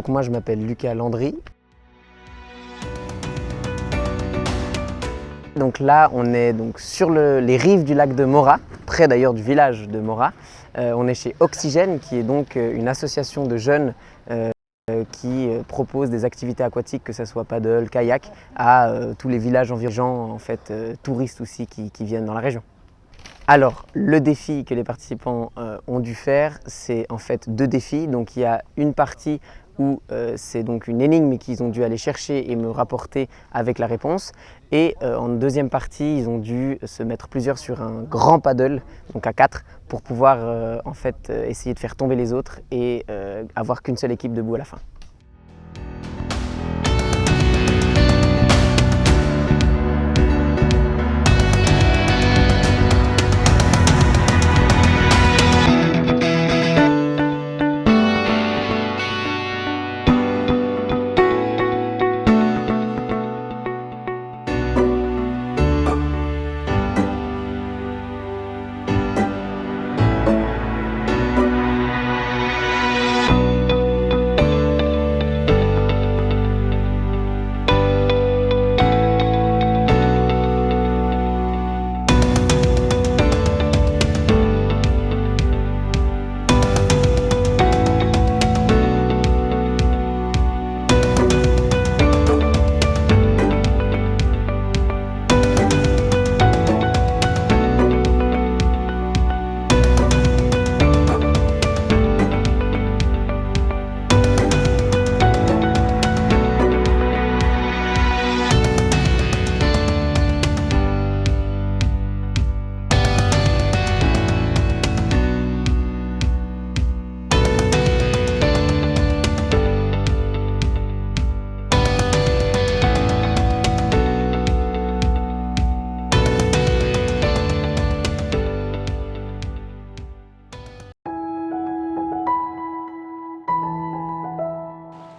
Donc moi je m'appelle Lucas Landry. Donc là on est donc sur les rives du lac de Morat, près d'ailleurs du village de Morat. On est chez Oxygène qui est donc une association de jeunes qui propose des activités aquatiques, que ce soit paddle, kayak, à tous les villages environnants, en fait, touristes aussi qui viennent dans la région. Alors, le défi que les participants ont dû faire, c'est en fait 2 défis. Donc il y a une partie où c'est donc une énigme qu'ils ont dû aller chercher et me rapporter avec la réponse. Et en deuxième partie, ils ont dû se mettre plusieurs sur un grand paddle, donc à 4, pour pouvoir en fait essayer de faire tomber les autres et avoir qu'une seule équipe debout à la fin.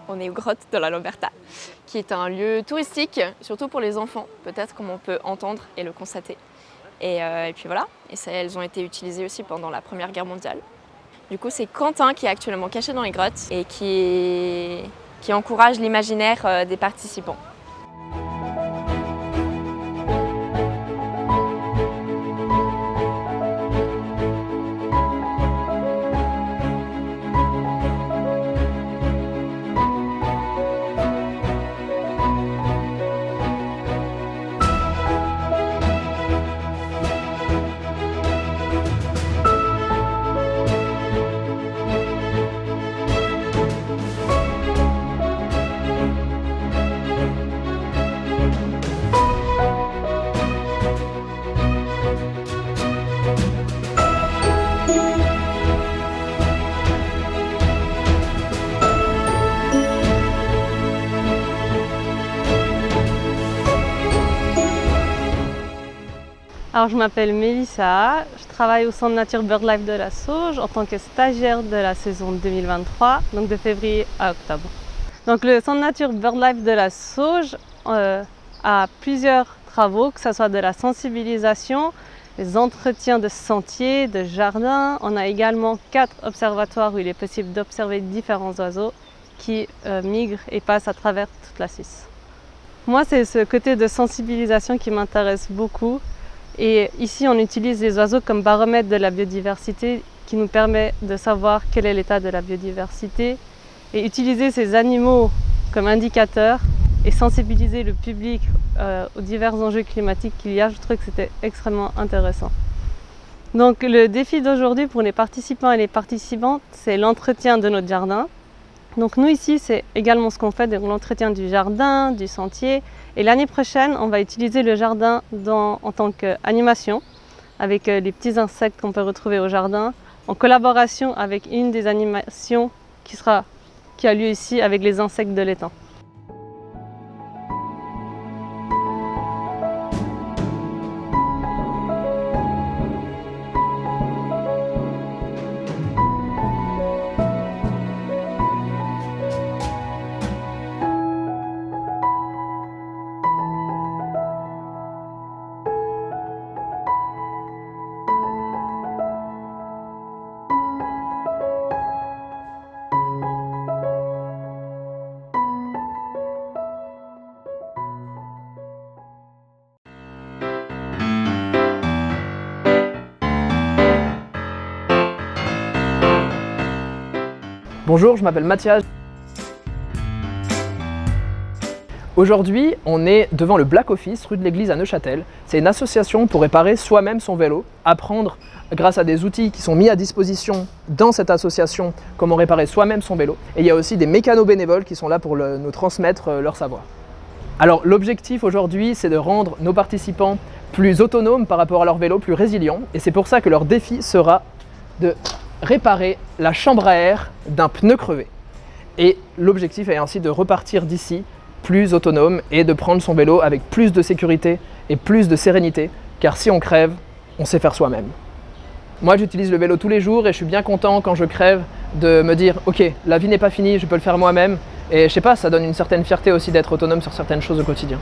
On est aux grottes de la Lamberta, qui est un lieu touristique, surtout pour les enfants, peut-être comme on peut entendre et le constater. Et puis voilà, et ça, elles ont été utilisées aussi pendant la Première Guerre mondiale. Du coup, c'est Quentin qui est actuellement caché dans les grottes et qui encourage l'imaginaire des participants. Alors, je m'appelle Mélissa, je travaille au Centre Nature BirdLife de la Sauge en tant que stagiaire de la saison 2023, donc de février à octobre. Donc, le Centre Nature BirdLife de la Sauge a plusieurs travaux, que ce soit de la sensibilisation, les entretiens de sentiers, de jardins. On a également 4 observatoires où il est possible d'observer différents oiseaux qui migrent et passent à travers toute la Suisse. Moi, c'est ce côté de sensibilisation qui m'intéresse beaucoup. Et ici, on utilise les oiseaux comme baromètre de la biodiversité qui nous permet de savoir quel est l'état de la biodiversité et utiliser ces animaux comme indicateurs et sensibiliser le public aux divers enjeux climatiques qu'il y a. Je trouve que c'était extrêmement intéressant. Donc le défi d'aujourd'hui pour les participants et les participantes, c'est l'entretien de notre jardin. Donc nous ici, c'est également ce qu'on fait, l'entretien du jardin, du sentier. Et l'année prochaine, on va utiliser le jardin en tant qu'animation, avec les petits insectes qu'on peut retrouver au jardin, en collaboration avec une des animations qui a lieu ici avec les insectes de l'étang. Bonjour, je m'appelle Mathias. Aujourd'hui, on est devant le Black Office, rue de l'Église à Neuchâtel. C'est une association pour réparer soi-même son vélo, apprendre grâce à des outils qui sont mis à disposition dans cette association comment réparer soi-même son vélo. Et il y a aussi des mécano-bénévoles qui sont là pour nous transmettre leur savoir. Alors l'objectif aujourd'hui, c'est de rendre nos participants plus autonomes par rapport à leur vélo, plus résilients. Et c'est pour ça que leur défi sera de réparer la chambre à air d'un pneu crevé. Et l'objectif est ainsi de repartir d'ici plus autonome et de prendre son vélo avec plus de sécurité et plus de sérénité, car si on crève, on sait faire soi-même. Moi, j'utilise le vélo tous les jours et je suis bien content quand je crève de me dire « Ok, la vie n'est pas finie, je peux le faire moi-même ». Et je sais pas, ça donne une certaine fierté aussi d'être autonome sur certaines choses au quotidien.